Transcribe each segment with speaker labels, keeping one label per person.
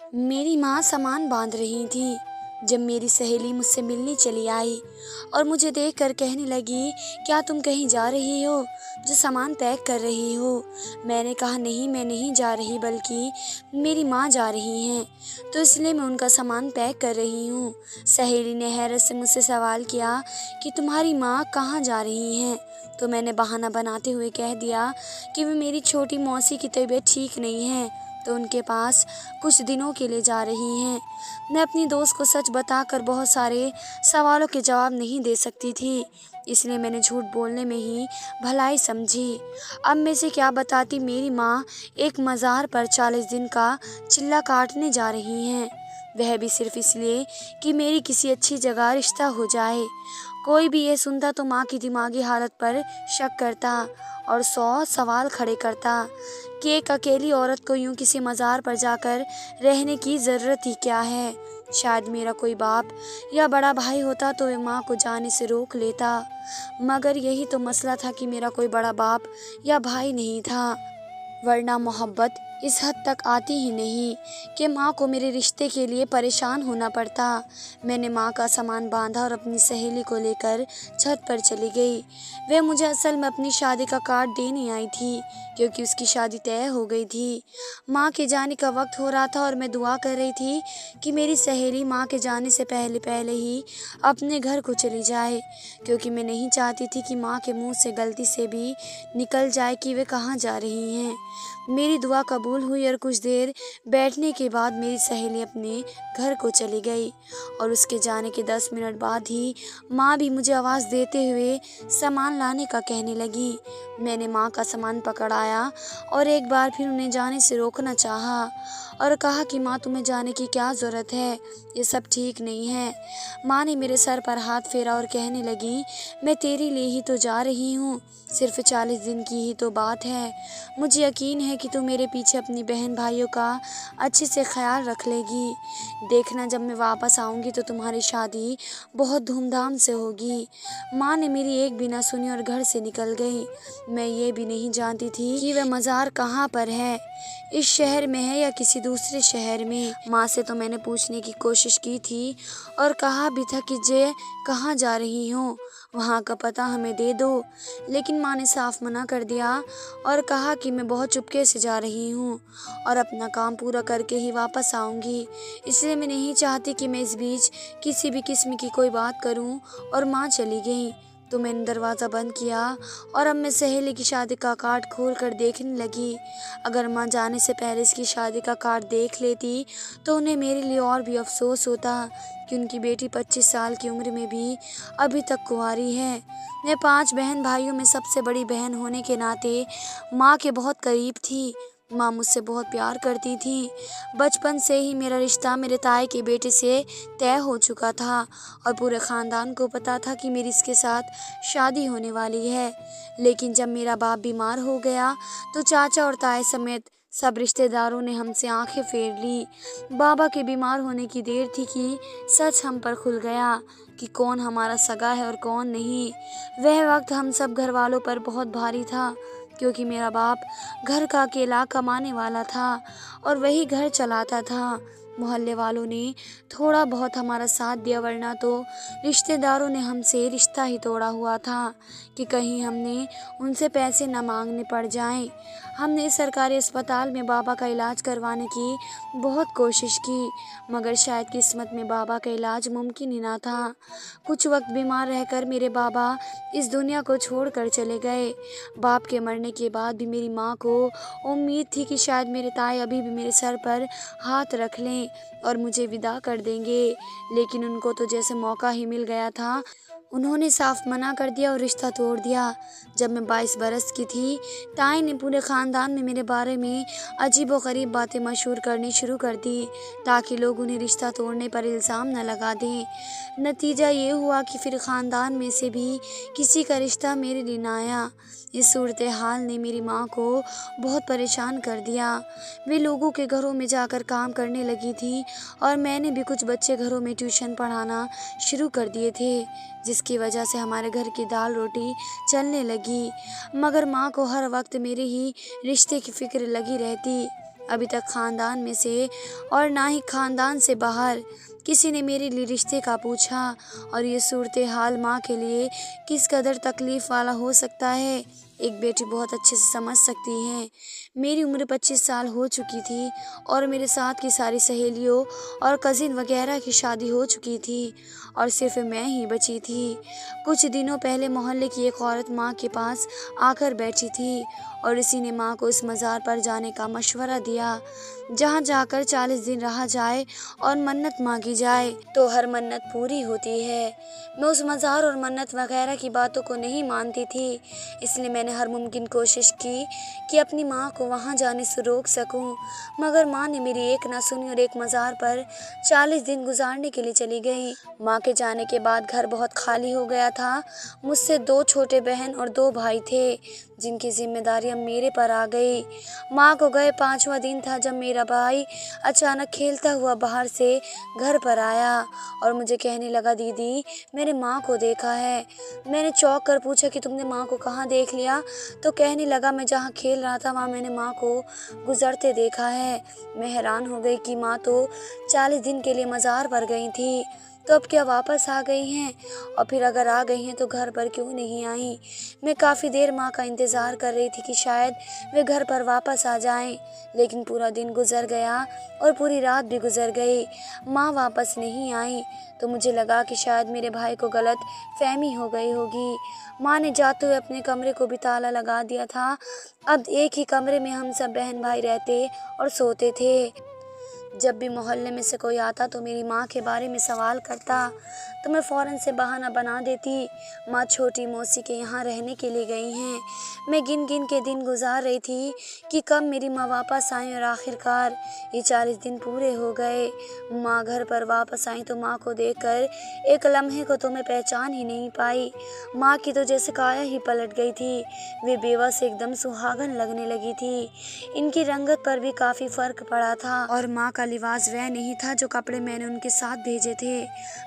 Speaker 1: मेरी माँ सामान बांध रही थी जब मेरी सहेली मुझसे मिलने चली आई और मुझे देखकर कहने लगी, क्या तुम कहीं जा रही हो जो सामान पैक कर रही हो? मैंने कहा, नहीं मैं नहीं जा रही, बल्कि मेरी माँ जा रही हैं, तो इसलिए मैं उनका सामान पैक कर रही हूँ। सहेली ने हैरत से मुझसे सवाल किया कि तुम्हारी माँ कहाँ जा रही हैं? तो मैंने बहाना बनाते हुए कह दिया कि वे मेरी छोटी मौसी की तबीयत ठीक नहीं है, तो उनके पास कुछ दिनों के लिए जा रही हैं। मैं अपनी दोस्त को सच बताकर बहुत सारे सवालों के जवाब नहीं दे सकती थी, इसलिए मैंने झूठ बोलने में ही भलाई समझी। अब मैं से क्या बताती, मेरी माँ एक मज़ार पर 40 दिन का चिल्ला काटने जा रही हैं, वह भी सिर्फ इसलिए कि मेरी किसी अच्छी जगह रिश्ता हो जाए। कोई भी ये सुनता तो माँ की दिमागी हालत पर शक करता और 100 सवाल खड़े करता कि एक अकेली औरत को यूं किसी मज़ार पर जाकर रहने की ज़रूरत ही क्या है। शायद मेरा कोई बाप या बड़ा भाई होता तो वे माँ को जाने से रोक लेता, मगर यही तो मसला था कि मेरा कोई बड़ा बाप या भाई नहीं था, वरना मोहब्बत इस हद तक आती ही नहीं कि माँ को मेरे रिश्ते के लिए परेशान होना पड़ता। मैंने माँ का सामान बांधा और अपनी सहेली को लेकर छत पर चली गई। वह मुझे असल में अपनी शादी का कार्ड देने आई थी, क्योंकि उसकी शादी तय हो गई थी। माँ के जाने का वक्त हो रहा था और मैं दुआ कर रही थी कि मेरी सहेली माँ के जाने से पहले पहले ही अपने घर को चली जाए, क्योंकि मैं नहीं चाहती थी कि माँ के मुंह से गलती से भी निकल जाए कि वे कहाँ जा रही हैं। मेरी दुआ कबूल हुई और कुछ देर बैठने के बाद मेरी सहेली अपने घर को चली गई और उसके जाने के 10 मिनट बाद ही माँ भी मुझे आवाज़ देते हुए सामान लाने का कहने लगी। मैंने माँ का सामान पकड़ाया और एक बार फिर उन्हें जाने से रोकना चाहा और कहा कि माँ, तुम्हें जाने की क्या ज़रूरत है, ये सब ठीक नहीं है। माँ ने मेरे सर पर हाथ फेरा और कहने लगी, मैं तेरे लिए ही तो जा रही हूँ, सिर्फ 40 दिन की ही तो बात है। मुझे यकीन है कि तू मेरे पीछे अपनी बहन भाइयों का अच्छे से ख्याल रख लेगी। देखना, जब मैं वापस आऊँगी तो तुम्हारी शादी बहुत धूमधाम से होगी। माँ ने मेरी एक भी ना सुनी और घर से निकल गई। मैं ये भी नहीं जानती थी कि वह मज़ार कहाँ पर है, इस शहर में है या किसी दूसरे शहर में। माँ से तो मैंने पूछने की कोशिश की थी और कहा भी था कि जे कहाँ जा रही हो, वहाँ का पता हमें दे दो, लेकिन माँ ने साफ मना कर दिया और कहा कि मैं बहुत चुपके से जा रही हूँ और अपना काम पूरा करके ही वापस आऊँगी, इसलिए मैं नहीं चाहती कि मैं इस बीच किसी भी किस्म की कोई बात करूँ। और माँ चली गई तो मैंने दरवाज़ा बंद किया और अब मैं सहेली की शादी का कार्ड खोल कर देखने लगी। अगर माँ जाने से पहले इसकी शादी का कार्ड देख लेती तो उन्हें मेरे लिए और भी अफसोस होता कि उनकी बेटी 25 साल की उम्र में भी अभी तक कुंवारी है। मैं 5 बहन भाइयों में सबसे बड़ी बहन होने के नाते माँ के बहुत करीब थी। माँ मुझसे बहुत प्यार करती थी। बचपन से ही मेरा रिश्ता मेरे ताए के बेटे से तय हो चुका था और पूरे ख़ानदान को पता था कि मेरी इसके साथ शादी होने वाली है। लेकिन जब मेरा बाप बीमार हो गया तो चाचा और ताए समेत सब रिश्तेदारों ने हमसे आंखें फेर ली। बाबा के बीमार होने की देर थी कि सच हम पर खुल गया कि कौन हमारा सगा है और कौन नहीं। वह वक्त हम सब घर वालों पर बहुत भारी था, क्योंकि मेरा बाप घर का अकेला कमाने वाला था और वही घर चलाता था। मोहल्ले वालों ने थोड़ा बहुत हमारा साथ दिया, वरना तो रिश्तेदारों ने हमसे रिश्ता ही तोड़ा हुआ था कि कहीं हमने उनसे पैसे न मांगने पड़ जाएं। हमने सरकारी अस्पताल में बाबा का इलाज करवाने की बहुत कोशिश की, मगर शायद किस्मत में बाबा का इलाज मुमकिन ही ना था। कुछ वक्त बीमार रहकर मेरे बाबा इस दुनिया को छोड़कर चले गए। बाप के मरने के बाद भी मेरी माँ को उम्मीद थी कि शायद मेरे ताए अभी भी मेरे सर पर हाथ रख लें और मुझे विदा कर देंगे, लेकिन उनको तो जैसे मौका ही मिल गया था, उन्होंने साफ मना कर दिया और रिश्ता तोड़ दिया। जब मैं 22 बरस की थी, ताई ने पूरे ख़ानदान में मेरे बारे में अजीब व गरीब बातें मशहूर करनी शुरू कर दी ताकि लोग उन्हें रिश्ता तोड़ने पर इल्ज़ाम न लगा दें। नतीजा ये हुआ कि फिर ख़ानदान में से भी किसी का रिश्ता मेरे लिए ना आया। इस सूरत हाल ने मेरी माँ को बहुत परेशान कर दिया। वे लोगों के घरों में जाकर काम करने लगी थी और मैंने भी कुछ बच्चे घरों में ट्यूशन पढ़ाना शुरू कर दिए थे, जिसकी वजह से हमारे घर की दाल रोटी चलने लगी। मगर माँ को हर वक्त मेरे ही रिश्ते की फिक्र लगी रहती। अभी तक ख़ानदान में से और ना ही ख़ानदान से बाहर किसी ने मेरे लिए रिश्ते का पूछा। और ये सूरत हाल माँ के लिए किस कदर तकलीफ़ वाला हो सकता है, एक बेटी बहुत अच्छे से समझ सकती है। मेरी उम्र 25 साल हो चुकी थी और मेरे साथ की सारी सहेलियों और कज़िन वगैरह की शादी हो चुकी थी और सिर्फ मैं ही बची थी। कुछ दिनों पहले मोहल्ले की एक औरत माँ के पास आकर बैठी थी और इसी ने माँ को इस मज़ार पर जाने का मशवरा दिया, जहाँ जाकर 40 दिन रहा जाए और मन्नत मांगी जाए तो हर मन्नत पूरी होती है। मैं उस मज़ार और मन्नत वगैरह की बातों को नहीं मानती थी, इसलिए मैंने हर मुमकिन कोशिश की कि अपनी माँ को वहाँ जाने से रोक सकूं, मगर माँ ने मेरी एक ना सुनी और एक मज़ार पर 40 दिन गुजारने के लिए चली गई। माँ के जाने के बाद घर बहुत खाली हो गया था। मुझसे 2 छोटे बहन और 2 भाई थे, जिनकी जिम्मेदारी अब मेरे पर आ गई। माँ को गए 5वां दिन था जब मेरा भाई अचानक खेलता हुआ बाहर से घर पर आया और मुझे कहने लगा, दीदी मैंने माँ को देखा है। मैंने चौंक कर पूछा कि तुमने माँ को कहाँ देख लिया? तो कहने लगा, मैं जहाँ खेल रहा था वहाँ मैंने माँ को गुजरते देखा है। मैं हैरान हो गई कि माँ तो 40 दिन के लिए मज़ार पर गई थी, तो अब क्या वापस आ गई हैं? और फिर अगर आ गई हैं तो घर पर क्यों नहीं आई? मैं काफ़ी देर माँ का इंतज़ार कर रही थी कि शायद वे घर पर वापस आ जाएं, लेकिन पूरा दिन गुजर गया और पूरी रात भी गुजर गई। माँ वापस नहीं आई तो मुझे लगा कि शायद मेरे भाई को गलत फहमी हो गई होगी। माँ ने जाते हुए अपने कमरे को भी ताला लगा दिया था। अब एक ही कमरे में हम सब बहन भाई रहते और सोते थे। जब भी मोहल्ले में से कोई आता तो मेरी माँ के बारे में सवाल करता तो मैं फ़ौरन से बहाना बना देती, माँ छोटी मौसी के यहाँ रहने के लिए गई हैं। मैं गिन गिन के दिन गुजार रही थी कि कब मेरी माँ वापस आई और आखिरकार ये 40 दिन पूरे हो गए। माँ घर पर वापस आई तो माँ को देखकर एक लम्हे को तो मैं पहचान ही नहीं पाई। माँ की तो जैसे काया ही पलट गई थी, वे बेबस एकदम सुहागन लगने लगी थी। इनकी रंगत पर भी काफ़ी फ़र्क पड़ा था और माँ का लिबास वह नहीं था जो कपड़े मैंने उनके साथ भेजे थे।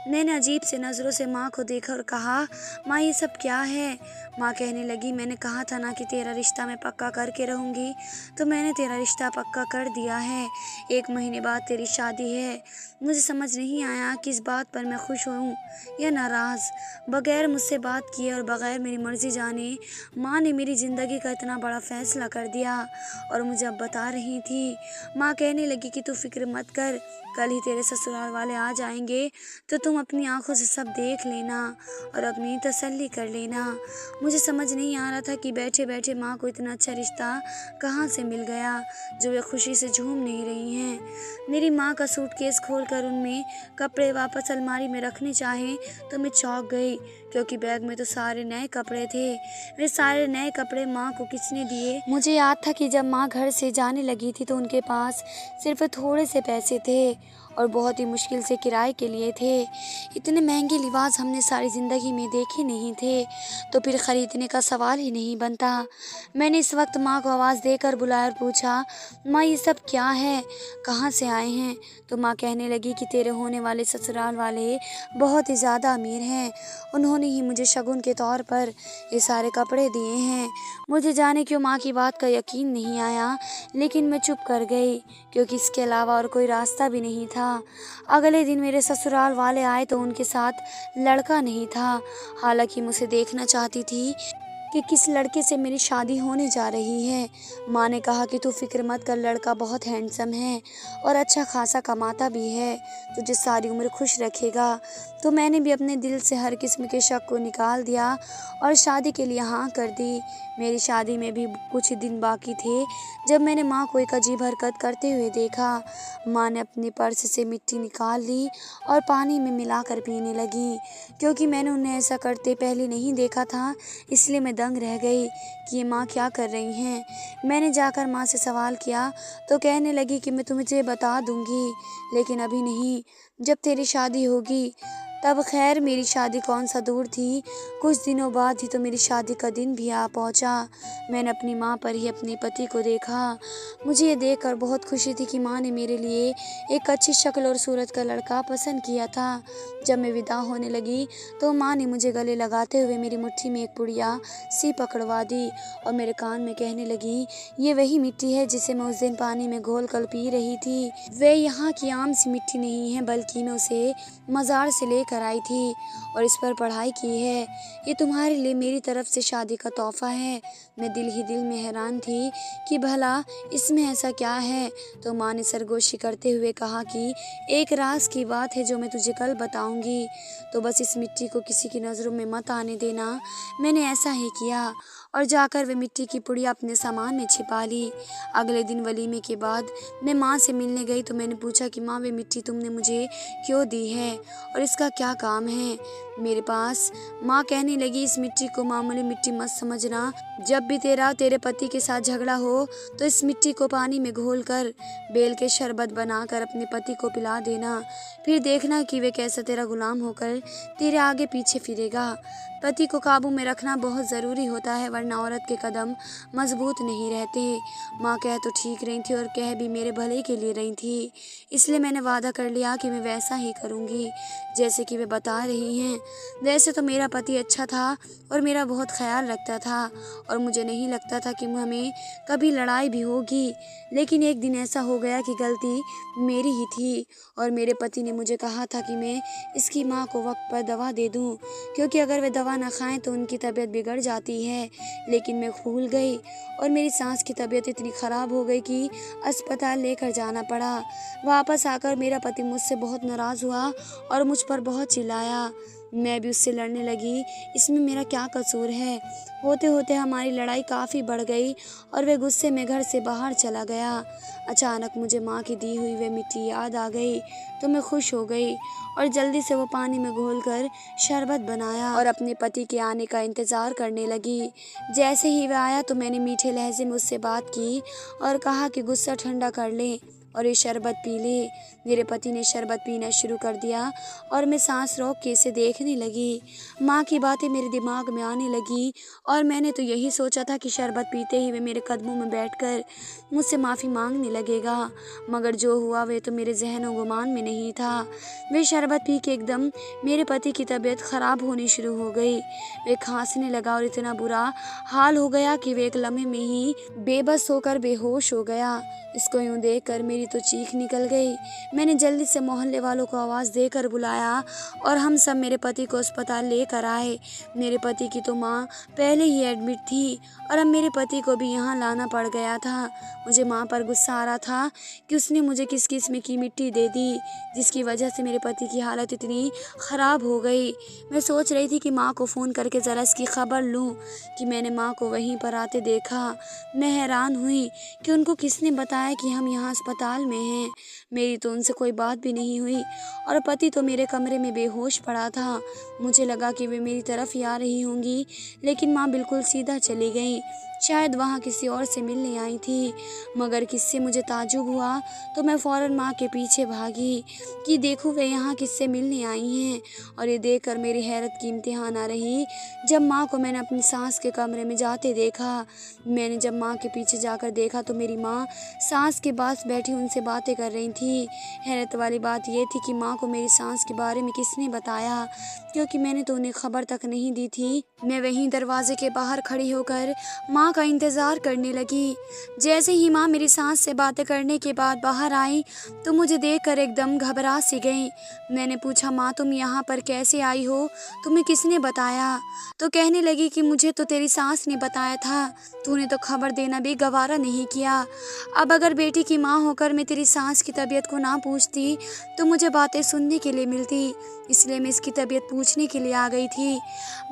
Speaker 1: मैंने अजीब से नज़रों से माँ को देखा और कहा, माँ ये सब क्या है? माँ कहने लगी, मैंने कहा था ना कि तेरा रिश्ता मैं पक्का करके रहूँगी, तो मैंने तेरा रिश्ता पक्का कर दिया है। 1 महीने बाद तेरी शादी है। मुझे समझ नहीं आया कि इस बात पर मैं खुश हूँ या नाराज़। बगैर मुझसे बात किए और बगैर मेरी मर्ज़ी जाने माँ ने मेरी ज़िंदगी का इतना बड़ा फ़ैसला कर दिया और मुझे अब बता रही थी। माँ कहने लगी कि तू फिक्र मत कर, कल ही तेरे ससुराल वाले आ जाएंगे तो तुम अपनी आंखों से सब देख लेना और अपनी तसल्ली कर लेना। मुझे समझ नहीं आ रहा था कि बैठे बैठे माँ को इतना अच्छा रिश्ता कहाँ से मिल गया जो वे खुशी से झूम नहीं रही हैं। मेरी माँ का सूटकेस खोलकर उनमें कपड़े वापस अलमारी में रखने चाहे तो मैं चौंक गई, क्योंकि बैग में तो सारे नए कपड़े थे। वे सारे नए कपड़े माँ को किसने दिए? मुझे याद था कि जब माँ घर से जाने लगी थी तो उनके पास सिर्फ थोड़े से पैसे थे और बहुत ही मुश्किल से किराए के लिए थे। इतने महंगे लिबास हमने सारी ज़िंदगी में देखे नहीं थे, तो फिर ख़रीदने का सवाल ही नहीं बनता। मैंने इस वक्त माँ को आवाज़ देकर बुलाया और पूछा, माँ ये सब क्या है, कहाँ से आए हैं? तो माँ कहने लगी कि तेरे होने वाले ससुराल वाले बहुत ही ज़्यादा अमीर हैं, उन्होंने ही मुझे शगुन के तौर पर ये सारे कपड़े दिए हैं। मुझे जाने क्यों माँ की बात का यकीन नहीं आया, लेकिन मैं चुप कर गई, क्योंकि इसके अलावा और कोई रास्ता भी नहीं था। अगले दिन मेरे ससुराल वाले आए तो उनके साथ लड़का नहीं था। हालांकि मुझे देखना चाहती थी कि किस लड़के से मेरी शादी होने जा रही है। माँ ने कहा कि तू फिक्र मत कर, लड़का बहुत हैंडसम है और अच्छा खासा कमाता भी है, तुझे सारी उम्र खुश रखेगा। तो मैंने भी अपने दिल से हर किस्म के शक को निकाल दिया और शादी के लिए हाँ कर दी। मेरी शादी में भी कुछ दिन बाकी थे जब मैंने माँ को एक अजीब हरकत करते हुए देखा। माँ ने अपने पर्स से मिट्टी निकाल ली और पानी में मिलाकर पीने लगी। क्योंकि मैंने उन्हें ऐसा करते पहले नहीं देखा था, इसलिए मैं दंग रह गई कि ये माँ क्या कर रही हैं। मैंने जाकर माँ से सवाल किया तो कहने लगी कि मैं तुम्हें बता दूंगी, लेकिन अभी नहीं, जब तेरी शादी होगी तब खैर मेरी शादी कौन सा दूर थी, कुछ दिनों बाद ही तो मेरी शादी का दिन भी आ पहुंचा। मैंने अपनी माँ पर ही अपने पति को देखा। मुझे ये देखकर बहुत खुशी थी कि माँ ने मेरे लिए एक अच्छी शक्ल और सूरत का लड़का पसंद किया था। जब मैं विदा होने लगी तो माँ ने मुझे गले लगाते हुए मेरी मुट्ठी में एक पुड़िया सी पकड़वा दी और मेरे कान में कहने लगी, ये वही मिट्टी है जिसे मैं उस दिन पानी में घोल कर पी रही थी। वे यहाँ की आम सी मिट्टी नहीं है, बल्कि मैं उसे मज़ार से लेकर आई थी और इस पर पढ़ाई की है। ये तुम्हारे लिए मेरी तरफ से शादी का तोहफा है। मैं दिल ही दिल में हैरान थी कि भला इसमें ऐसा क्या है। तो माँ ने सरगोशी करते हुए कहा कि एक राज की बात है जो मैं तुझे कल बताऊंगी, तो बस इस मिट्टी को किसी की नज़रों में मत आने देना। मैंने ऐसा ही किया और जाकर वे मिट्टी की पुड़िया अपने सामान में छिपा ली। अगले दिन वलीमे के बाद मैं माँ से मिलने गई तो मैंने पूछा कि माँ, वे मिट्टी तुमने मुझे क्यों दी है और इसका क्या काम है मेरे पास। माँ कहने लगी, इस मिट्टी को मामूली मिट्टी मत समझना। जब भी तेरे पति के साथ झगड़ा हो तो इस मिट्टी को पानी में घोल कर बेल के शरबत बनाकर अपने पति को पिला देना। फिर देखना कि वे कैसा तेरा गुलाम होकर तेरे आगे पीछे फिरेगा। पति को काबू में रखना बहुत ज़रूरी होता है, वरना औरत के कदम मजबूत नहीं रहते। माँ कह तो ठीक रही थी और कह भी मेरे भले के लिए रही थी, इसलिए मैंने वादा कर लिया कि मैं वैसा ही करूँगी जैसे कि वे बता रही हैं। वैसे तो मेरा पति अच्छा था और मेरा बहुत ख्याल रखता था और मुझे नहीं लगता था कि हमें कभी लड़ाई भी होगी, लेकिन एक दिन ऐसा हो गया कि गलती मेरी ही थी और मेरे पति ने मुझे कहा था कि मैं इसकी माँ को वक्त पर दवा दे दूँ, क्योंकि अगर वे दवा ना खाएं तो उनकी तबीयत बिगड़ जाती है। लेकिन मैं भूल गई और मेरी सास की तबीयत इतनी ख़राब हो गई कि अस्पताल लेकर जाना पड़ा। वापस आकर मेरा पति मुझसे बहुत नाराज़ हुआ और मुझ पर बहुत चिल्लाया। मैं भी उससे लड़ने लगी, इसमें मेरा क्या कसूर है। होते होते हमारी लड़ाई काफ़ी बढ़ गई और वे गुस्से में घर से बाहर चला गया। अचानक मुझे माँ की दी हुई वे मिट्टी याद आ गई तो मैं खुश हो गई और जल्दी से वो पानी में घोलकर शरबत बनाया और अपने पति के आने का इंतज़ार करने लगी। जैसे ही वह आया तो मैंने मीठे लहजे में उससे बात की और कहा कि गुस्सा ठंडा कर ले और ये शरबत पी ले। मेरे पति ने शरबत पीना शुरू कर दिया और मैं सांस रोक के इसे देखने लगी। माँ की बातें मेरे दिमाग में आने लगी और मैंने तो यही सोचा था कि शरबत पीते ही वे मेरे कदमों में बैठकर मुझसे माफ़ी मांगने लगेगा, मगर जो हुआ वे तो मेरे जहन गुमान में नहीं था। वे शरबत पी के एकदम मेरे पति की तबीयत ख़राब होनी शुरू हो गई। वे खांसने लगा और इतना बुरा हाल हो गया कि वे एक लम्हे में ही बेबस होकर बेहोश हो गया। इसको यूं देखकर मेरी तो चीख निकल गई। मैंने जल्दी से मोहल्ले वालों को आवाज़ देकर बुलाया और हम सब मेरे पति को अस्पताल लेकर आए। मेरे पति की तो माँ पहले ही एडमिट थी और अब मेरे पति को भी यहाँ लाना पड़ गया था। मुझे माँ पर गुस्सा आ रहा था कि उसने मुझे किस किस्म की मिट्टी दे दी, जिसकी वजह से मेरे पति की हालत इतनी ख़राब हो गई। मैं सोच रही थी कि माँ को फ़ोन करके ज़रा इसकी खबर लूँ कि मैंने माँ को वहीं पर आते देखा। मैं हैरान हुई कि उनको किसने बताया कि हम यहाँ अस्पताल में हैं। मेरी तो उनसे कोई बात भी नहीं हुई और पति तो मेरे कमरे में बेहोश पड़ा था। मुझे लगा कि वे मेरी तरफ ही आ रही होंगी, लेकिन माँ बिल्कुल सीधा चली गई। शायद वहाँ किसी और से मिलने आई थी, मगर किससे मुझे ताज्जुब हुआ तो मैं फ़ौरन माँ के पीछे भागी कि देखूँ वे यहाँ किससे मिलने आई हैं। और ये देखकर मेरी हैरत की इम्तिहान ना रही जब माँ को मैंने अपनी सास के कमरे में जाते देखा। मैंने जब माँ के पीछे जाकर देखा तो मेरी माँ सास के पास बैठी उनसे बातें कर रही थी। हैरत वाली बात यह थी कि माँ को मेरी सास के बारे में किसने बताया, क्योंकि मैंने तो उन्हें खबर तक नहीं दी थी। मैं वहीं दरवाजे के बाहर खड़ी होकर माँ का इंतज़ार करने लगी। जैसे ही माँ मेरी सास से बातें करने के बाद बाहर आई तो मुझे देखकर एकदम घबरा सी गई। मैंने पूछा, माँ तुम यहाँ पर कैसे आई हो, तुम्हें किसने बताया? तो कहने लगी कि मुझे तो तेरी सास ने बताया था, तूने तो खबर देना भी गवारा नहीं किया। अब अगर बेटी की माँ होकर मैं तेरी सास की तबीयत को ना पूछती तो मुझे बातें सुनने के लिए मिलती, इसलिए मैं इसकी तबीयत पूछने के लिए आ गई थी।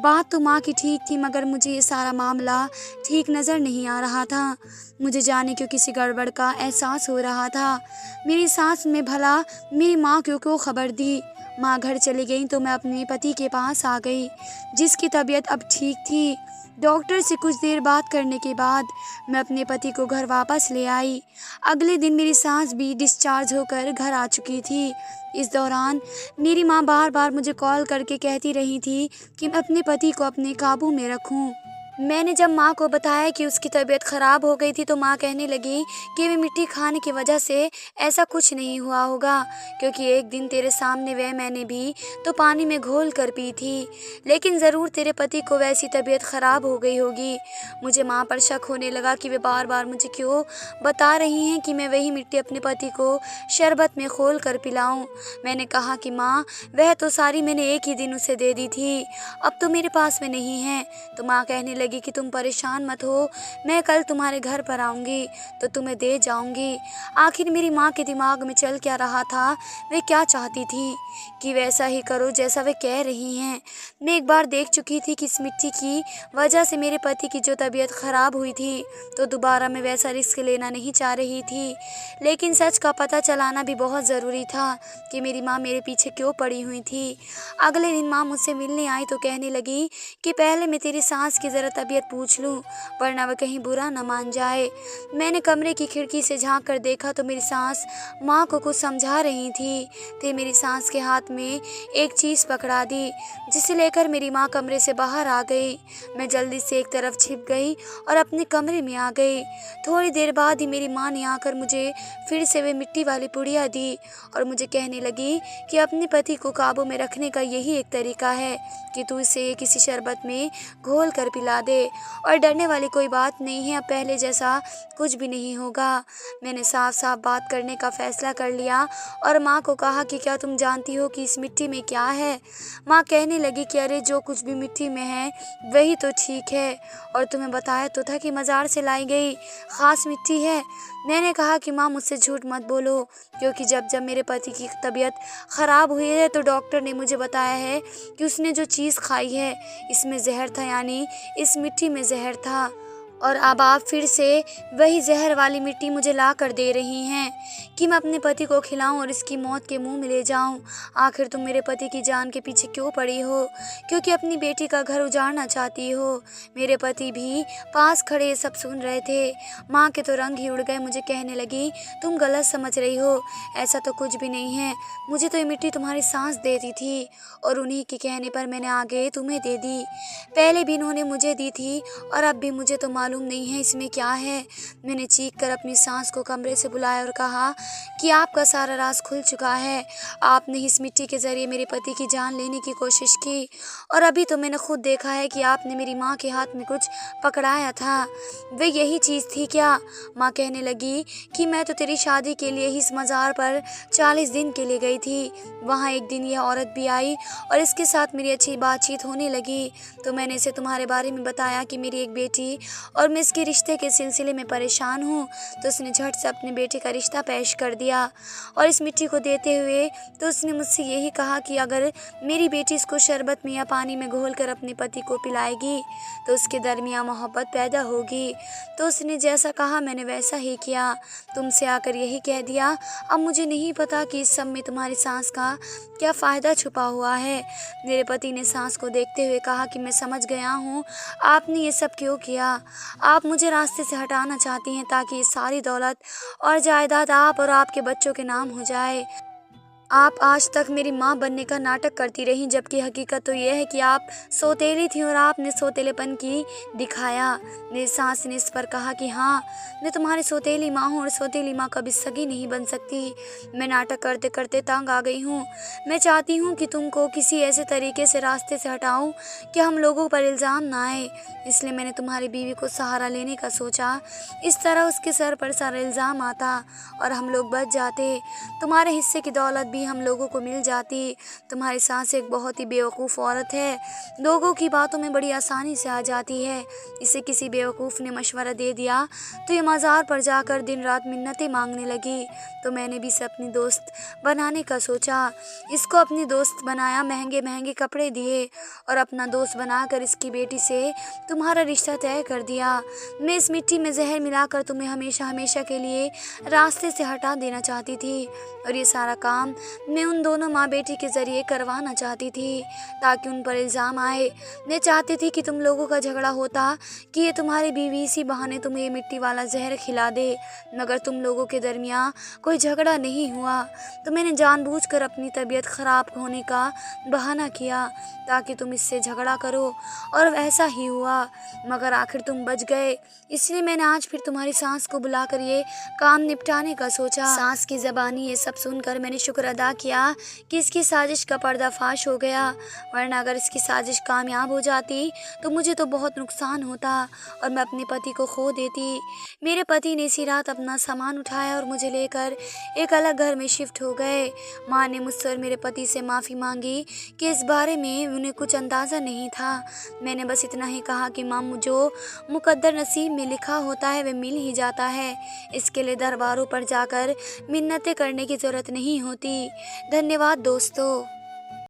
Speaker 1: बात तो माँ की ठीक थी, मगर मुझे ये सारा मामला ठीक नज़र नहीं आ रहा था। मुझे जाने क्यों किसी गड़बड़ का एहसास हो रहा था। मेरी सास में भला मेरी माँ क्यों खबर दी। माँ घर चली गई तो मैं अपने पति के पास आ गई, जिसकी तबीयत अब ठीक थी। डॉक्टर से कुछ देर बात करने के बाद मैं अपने पति को घर वापस ले आई। अगले दिन मेरी सास भी डिस्चार्ज होकर घर आ चुकी थी। इस दौरान मेरी माँ बार बार मुझे कॉल करके कहती रही थी कि मैं अपने पति को अपने काबू में रखूं। मैंने जब माँ को बताया कि उसकी तबीयत ख़राब हो गई थी तो माँ कहने लगी कि वे मिट्टी खाने की वजह से ऐसा कुछ नहीं हुआ होगा, क्योंकि एक दिन तेरे सामने वह मैंने भी तो पानी में घोल कर पी थी, लेकिन ज़रूर तेरे पति को वैसी तबीयत ख़राब हो गई होगी। मुझे माँ पर शक होने लगा कि वे बार बार मुझे क्यों बता रही हैं कि मैं वही मिट्टी अपने पति को शरबत में घोल कर पिलाऊं। मैंने कहा कि माँ, वह तो सारी मैंने एक ही दिन उसे दे दी थी, अब तो मेरे पास में नहीं है। तो माँ कहने लगी कि तुम परेशान मत हो, मैं कल तुम्हारे घर पर आऊँगी तो तुम्हें दे जाऊँगी। आखिर मेरी माँ के दिमाग में चल क्या रहा था, वे क्या चाहती थी कि वैसा ही करो जैसा वे कह रही हैं। मैं एक बार देख चुकी थी कि इस मिट्टी की वजह से मेरे पति की जो तबीयत ख़राब हुई थी, तो दोबारा मैं वैसा रिस्क लेना नहीं चाह रही थी। लेकिन सच का पता चलाना भी बहुत ज़रूरी था कि मेरी माँ मेरे पीछे क्यों पड़ी हुई थी। अगले दिन माँ मुझसे मिलने आई तो कहने लगी कि पहले मैं तेरी सास की ज़रा तबीयत पूछ लूं, वरना वह कहीं बुरा न मान जाए। मैंने कमरे की खिड़की से झांक कर देखा तो मेरी सास माँ को कुछ समझा रही थी। ते मेरी सास के हाथ में एक चीज़ पकड़ा दी, जिसे लेकर मेरी माँ कमरे से बाहर आ गई। मैं जल्दी से एक तरफ छिप गई और अपने कमरे में आ गई। थोड़ी देर बाद ही मेरी माँ ने आकर मुझे फिर से वे मिट्टी वाली पुड़िया दी और मुझे कहने लगी कि अपने पति को काबू में रखने का यही एक तरीका है कि तू इसे किसी शरबत में घोल कर पिला दे, और डरने वाली कोई बात नहीं है, अब पहले जैसा कुछ भी नहीं होगा। मैंने साफ साफ बात करने का फैसला कर लिया और माँ को कहा कि क्या तुम जानती हो कि इस मिट्टी में क्या है। माँ कहने लगी कि अरे जो कुछ भी मिट्टी में है वही तो ठीक है, और तुम्हें बताया तो था कि मज़ार से लाई गई ख़ास मिट्टी है। मैंने कहा कि माँ मुझसे झूठ मत बोलो, क्योंकि जब जब मेरे पति की तबीयत ख़राब हुई है तो डॉक्टर ने मुझे बताया है कि उसने जो चीज़ खाई है इसमें जहर था, यानी इस मिट्टी में जहर था, और अब आप फिर से वही जहर वाली मिट्टी मुझे ला कर दे रही हैं कि मैं अपने पति को खिलाऊं और इसकी मौत के मुंह में ले जाऊं। आखिर तुम मेरे पति की जान के पीछे क्यों पड़ी हो, क्योंकि अपनी बेटी का घर उजाड़ना चाहती हो। मेरे पति भी पास खड़े ये सब सुन रहे थे। माँ के तो रंग ही उड़ गए। मुझे कहने लगी, तुम गलत समझ रही हो, ऐसा तो कुछ भी नहीं है। मुझे तो ये मिट्टी तुम्हारी सांस देती थी और उन्हीं के कहने पर मैंने आगे तुम्हें दे दी। पहले भी इन्होंने मुझे दी थी और अब भी मुझे तो मालूम नहीं है इसमें क्या है। मैंने चीख कर अपनी सास को कमरे से बुलाया और कहा कि आपका सारा राज खुल चुका है। आपने इस मिट्टी के ज़रिए मेरे पति की जान लेने की कोशिश की, और अभी तो मैंने खुद देखा है कि आपने मेरी माँ के हाथ में कुछ पकड़ाया था। वे यही चीज़ थी क्या? माँ कहने लगी कि मैं तो तेरी शादी के लिए ही इस मज़ार पर 40 दिन के लिए गई थी। वहाँ एक दिन यह औरत भी आई और इसके साथ मेरी अच्छी बातचीत होने लगी, तो मैंने इसे तुम्हारे बारे में बताया कि मेरी एक बेटी और मैं इसके रिश्ते के सिलसिले में परेशान हूँ। तो उसने झट से अपने बेटे का रिश्ता पेश कर दिया और इस मिट्टी को देते हुए तो उसने मुझसे यही कहा कि अगर मेरी बेटी इसको शरबत में या पानी में घोल कर अपने पति को पिलाएगी तो उसके दरमियान मोहब्बत पैदा होगी। तो उसने जैसा कहा मैंने वैसा ही किया। तुमसे आकर यही कह दिया। अब मुझे नहीं पता कि इस सब में तुम्हारी सास का क्या फ़ायदा छुपा हुआ है। मेरे पति ने सास को देखते हुए कहा कि मैं समझ गया हूँ आपने ये सब क्यों किया। आप मुझे रास्ते से हटाना चाहती हैं ताकि ये सारी दौलत और जायदाद आप और आपके बच्चों के नाम हो जाए। आप आज तक मेरी माँ बनने का नाटक करती रहीं, जबकि हकीकत तो यह है कि आप सौतेली थी और आपने सौतेलेपन की दिखाया। मेरी सास ने इस पर कहा कि हाँ, मैं तुम्हारी सौतेली माँ हूँ और सौतेली माँ कभी सगी नहीं बन सकती। मैं नाटक करते करते तंग आ गई हूँ। मैं चाहती हूँ कि तुमको किसी ऐसे तरीके से रास्ते से हटाऊँ कि हम लोगों पर इल्ज़ाम ना आए, इसलिए मैंने तुम्हारी बीवी को सहारा लेने का सोचा। इस तरह उसके सर पर सारा इल्ज़ाम आता और हम लोग बच जाते। तुम्हारे हिस्से की दौलत भी हम लोगों को मिल जाती। तुम्हारी सास एक बहुत ही बेवकूफ़ औरत है, लोगों की बातों में बड़ी आसानी से आ जाती है। इसे किसी बेवकूफ़ ने मशवरा दे दिया तो ये मज़ार पर जाकर दिन रात मिन्नतें मांगने लगी। तो मैंने भी इसे अपनी दोस्त बनाने का सोचा। इसको अपनी दोस्त बनाया, महंगे महंगे कपड़े दिए और अपना दोस्त बनाकर इसकी बेटी से तुम्हारा रिश्ता तय कर दिया। मैं इस मिट्टी में जहर मिलाकर तुम्हें हमेशा हमेशा के लिए रास्ते से हटा देना चाहती थी, और ये सारा काम मैं उन दोनों माँ बेटी के ज़रिए करवाना चाहती थी ताकि उन पर इल्ज़ाम आए। मैं चाहती थी कि तुम लोगों का झगड़ा होता कि ये तुम्हारी बीवी इसी बहाने तुम्हें ये मिट्टी वाला जहर खिला दे, मगर तुम लोगों के दरमियाँ कोई झगड़ा नहीं हुआ। तो मैंने जानबूझकर अपनी तबीयत ख़राब होने का बहाना किया ताकि तुम इससे झगड़ा करो, और ऐसा ही हुआ, मगर आखिर तुम बच गए। इसलिए मैंने आज फिर तुम्हारी सास को बुलाकर ये काम निपटाने का सोचा। सास की ज़बानी ये सब सुनकर मैंने शुक्र अदा किया कि इसकी साजिश का पर्दाफाश हो गया, वरना अगर इसकी साजिश कामयाब हो जाती तो मुझे तो बहुत नुकसान होता और मैं अपने पति को खो देती। मेरे पति ने इसी रात अपना सामान उठाया और मुझे लेकर एक अलग घर में शिफ्ट हो गए। माँ ने मुझसे और मेरे पति से माफ़ी मांगी कि इस बारे में उन्हें कुछ अंदाज़ा नहीं था। मैंने बस इतना ही कहा कि माँ, जो मुकद्दर नसीब में लिखा होता है वह मिल ही जाता है, इसके लिए दरबारों पर जाकर मिन्नतें करने की ज़रूरत नहीं होती। धन्यवाद दोस्तों।